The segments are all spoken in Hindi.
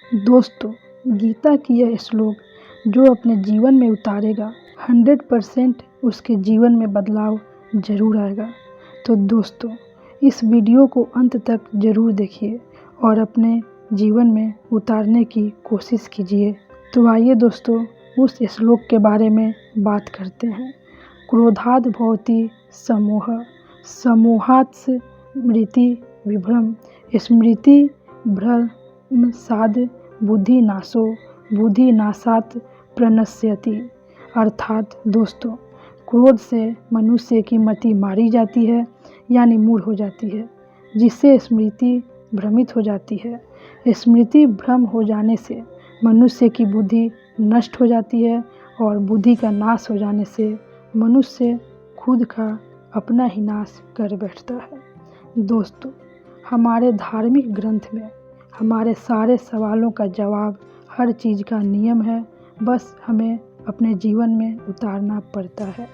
दोस्तों, गीता की यह श्लोक जो अपने जीवन में उतारेगा 100% उसके जीवन में बदलाव जरूर आएगा। तो दोस्तों, इस वीडियो को अंत तक जरूर देखिए और अपने जीवन में उतारने की कोशिश कीजिए। तो आइए दोस्तों, उस श्लोक के बारे में बात करते हैं। क्रोधाद् भवति सम्मोहः, सम्मोहात् स्मृति विभ्रम, स्मृति भ्रमसाद् बुद्धिनाशो, बुद्धिनाशात् प्रणश्यति। अर्थात दोस्तों, क्रोध से मनुष्य की मति मारी जाती है यानी मूढ़ हो जाती है, जिससे स्मृति भ्रमित हो जाती है। स्मृति भ्रम हो जाने से मनुष्य की बुद्धि नष्ट हो जाती है और बुद्धि का नाश हो जाने से मनुष्य खुद का अपना ही नाश कर बैठता है। दोस्तों, हमारे धार्मिक ग्रंथ में हमारे सारे सवालों का जवाब, हर चीज़ का नियम है, बस हमें अपने जीवन में उतारना पड़ता है।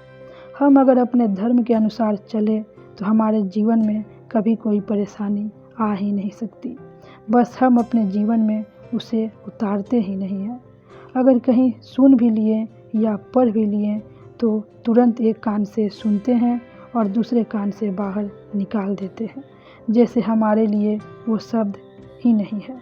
हम अगर अपने धर्म के अनुसार चले तो हमारे जीवन में कभी कोई परेशानी आ ही नहीं सकती, बस हम अपने जीवन में उसे उतारते ही नहीं हैं। अगर कहीं सुन भी लिए या पढ़ भी लिए तो तुरंत एक कान से सुनते हैं और दूसरे कान से बाहर निकाल देते हैं, जैसे हमारे लिए वो शब्द ही नहीं है।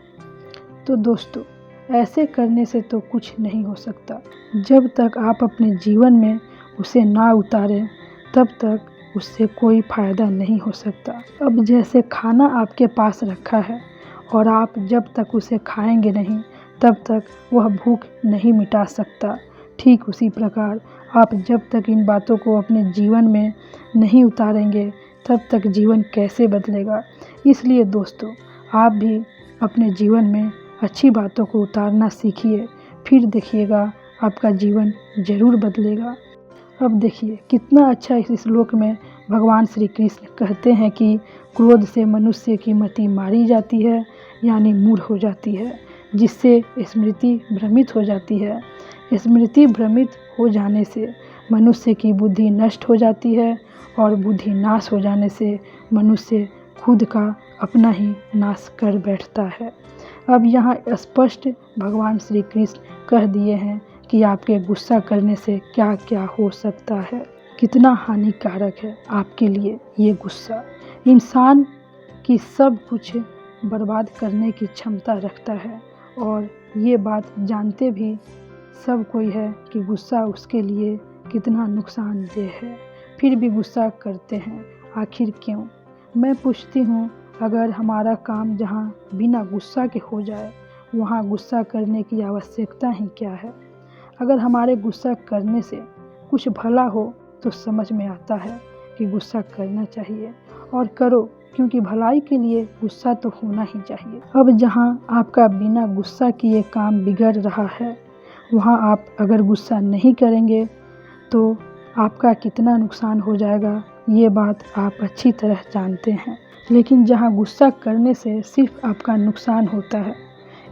तो दोस्तों, ऐसे करने से तो कुछ नहीं हो सकता। जब तक आप अपने जीवन में उसे ना उतारें तब तक उससे कोई फ़ायदा नहीं हो सकता। अब जैसे खाना आपके पास रखा है और आप जब तक उसे खाएंगे नहीं तब तक वह भूख नहीं मिटा सकता, ठीक उसी प्रकार आप जब तक इन बातों को अपने जीवन में नहीं उतारेंगे तब तक जीवन कैसे बदलेगा। इसलिए दोस्तों, आप भी अपने जीवन में अच्छी बातों को उतारना सीखिए, फिर देखिएगा आपका जीवन ज़रूर बदलेगा। अब देखिए कितना अच्छा इस श्लोक में भगवान श्री कृष्ण कहते हैं कि क्रोध से मनुष्य की मति मारी जाती है यानी मूढ़ हो जाती है, जिससे स्मृति भ्रमित हो जाती है। स्मृति भ्रमित हो जाने से मनुष्य की बुद्धि नष्ट हो जाती है और बुद्धि नाश हो जाने से मनुष्य खुद का अपना ही नाश कर बैठता है। अब यहाँ स्पष्ट भगवान श्री कृष्ण कह दिए हैं कि आपके गुस्सा करने से क्या क्या हो सकता है, कितना हानिकारक है आपके लिए ये गुस्सा। इंसान की सब कुछ बर्बाद करने की क्षमता रखता है और ये बात जानते भी सब कोई है कि गुस्सा उसके लिए कितना नुकसानदेह है, फिर भी गुस्सा करते हैं। आखिर क्यों? मैं पूछती हूँ, अगर हमारा काम जहाँ बिना गुस्सा के हो जाए वहाँ गुस्सा करने की आवश्यकता ही क्या है। अगर हमारे गुस्सा करने से कुछ भला हो तो समझ में आता है कि गुस्सा करना चाहिए और करो, क्योंकि भलाई के लिए गुस्सा तो होना ही चाहिए। अब जहाँ आपका बिना गुस्सा किए काम बिगड़ रहा है वहाँ आप अगर गुस्सा नहीं करेंगे तो आपका कितना नुकसान हो जाएगा, ये बात आप अच्छी तरह जानते हैं। लेकिन जहाँ गुस्सा करने से सिर्फ आपका नुकसान होता है,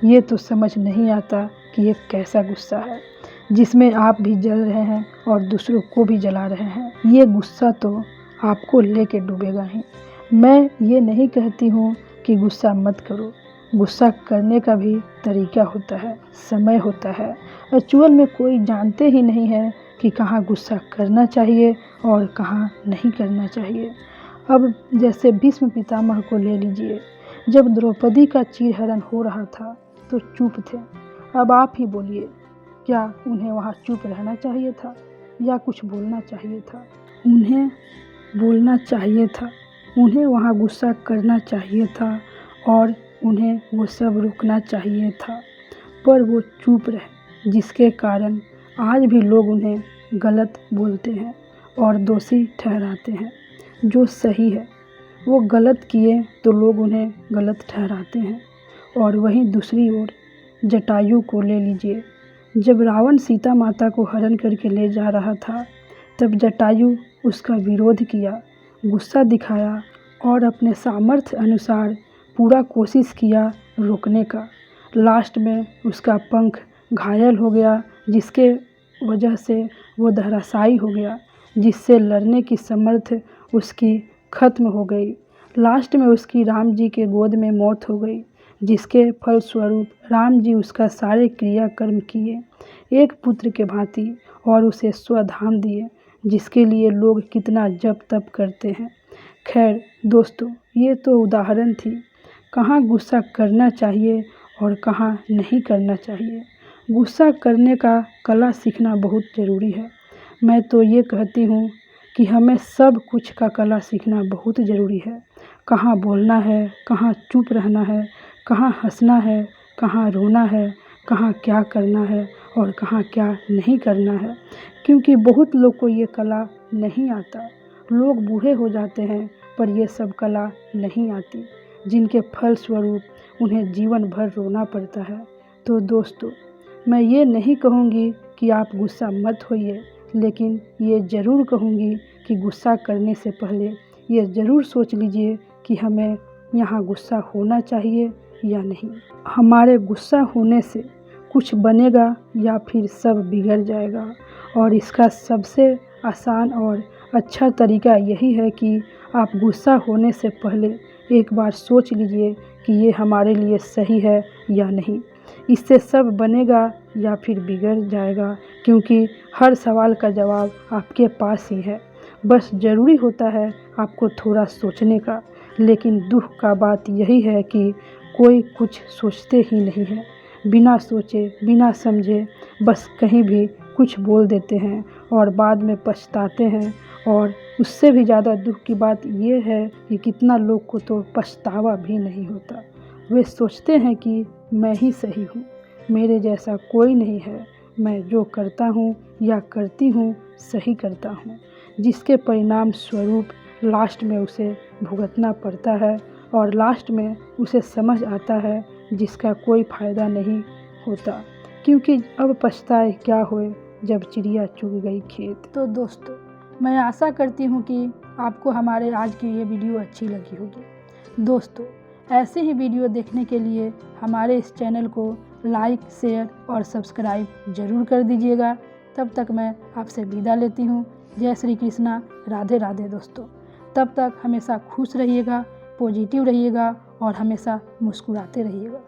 ये तो समझ नहीं आता कि ये कैसा गुस्सा है जिसमें आप भी जल रहे हैं और दूसरों को भी जला रहे हैं। ये गुस्सा तो आपको लेके डूबेगा ही। मैं ये नहीं कहती हूँ कि गुस्सा मत करो, गुस्सा करने का भी तरीका होता है, समय होता है। एक्चुअल में कोई जानते ही नहीं है कि कहाँ गुस्सा करना चाहिए और कहाँ नहीं करना चाहिए। अब जैसे भीष्म पितामह को ले लीजिए, जब द्रौपदी का चीरहरण हो रहा था तो चुप थे। अब आप ही बोलिए, क्या उन्हें वहाँ चुप रहना चाहिए था या कुछ बोलना चाहिए था? उन्हें बोलना चाहिए था, उन्हें वहाँ गुस्सा करना चाहिए था और उन्हें वो सब रोकना चाहिए था, पर वो चुप रहे, जिसके कारण आज भी लोग उन्हें गलत बोलते हैं और दोषी ठहराते हैं। जो सही है वो गलत किए तो लोग उन्हें गलत ठहराते हैं। और वहीं दूसरी ओर जटायु को ले लीजिए, जब रावण सीता माता को हरण करके ले जा रहा था तब जटायु उसका विरोध किया, गुस्सा दिखाया और अपने सामर्थ्य अनुसार पूरा कोशिश किया रोकने का। लास्ट में उसका पंख घायल हो गया, जिसके वजह से वो धराशायी हो गया, जिससे लड़ने की सामर्थ्य उसकी खत्म हो गई। लास्ट में उसकी राम जी के गोद में मौत हो गई। जिसके फलस्वरूप राम जी उसका सारे क्रियाकर्म किए एक पुत्र के भांति और उसे स्वधाम दिए, जिसके लिए लोग कितना जप तप करते हैं। खैर दोस्तों, ये तो उदाहरण थी। कहाँ गुस्सा करना चाहिए और कहाँ नहीं करना चाहिए, गुस्सा करने का कला सीखना बहुत ज़रूरी है। मैं तो ये कहती हूँ कि हमें सब कुछ का कला सीखना बहुत ज़रूरी है। कहाँ बोलना है, कहाँ चुप रहना है, कहाँ हंसना है, कहाँ रोना है, कहाँ क्या करना है और कहाँ क्या नहीं करना है, क्योंकि बहुत लोग को ये कला नहीं आता। लोग बूढ़े हो जाते हैं पर ये सब कला नहीं आती, जिनके फलस्वरूप उन्हें जीवन भर रोना पड़ता है। तो दोस्तों, मैं ये नहीं कहूँगी कि आप गुस्सा मत होइए, लेकिन ये ज़रूर कहूँगी कि गुस्सा करने से पहले ये ज़रूर सोच लीजिए कि हमें यहाँ गुस्सा होना चाहिए या नहीं। हमारे गुस्सा होने से कुछ बनेगा या फिर सब बिगड़ जाएगा। और इसका सबसे आसान और अच्छा तरीका यही है कि आप गुस्सा होने से पहले एक बार सोच लीजिए कि ये हमारे लिए सही है या नहीं। इससे सब बनेगा या फिर बिगड़ जाएगा, क्योंकि हर सवाल का जवाब आपके पास ही है। बस ज़रूरी होता है आपको थोड़ा सोचने का। लेकिन दुख का बात यही है कि कोई कुछ सोचते ही नहीं है। बिना सोचे बिना समझे बस कहीं भी कुछ बोल देते हैं और बाद में पछताते हैं। और उससे भी ज़्यादा दुख की बात ये है कि कितना लोग को तो पछतावा भी नहीं होता। वे सोचते हैं कि मैं ही सही हूँ, मेरे जैसा कोई नहीं है, मैं जो करता हूँ या करती हूँ सही करता हूँ, जिसके परिणाम स्वरूप लास्ट में उसे भुगतना पड़ता है और लास्ट में उसे समझ आता है जिसका कोई फ़ायदा नहीं होता, क्योंकि अब पछताए क्या होए जब चिड़िया चुग गई खेत। तो दोस्तों, मैं आशा करती हूँ कि आपको हमारे आज की ये वीडियो अच्छी लगी होगी। दोस्तों, ऐसे ही वीडियो देखने के लिए हमारे इस चैनल को लाइक, शेयर और सब्सक्राइब ज़रूर कर दीजिएगा। तब तक मैं आपसे विदा लेती हूँ। जय श्री कृष्णा, राधे राधे दोस्तों। तब तक हमेशा खुश रहिएगा, पॉजिटिव रहिएगा और हमेशा मुस्कुराते रहिएगा।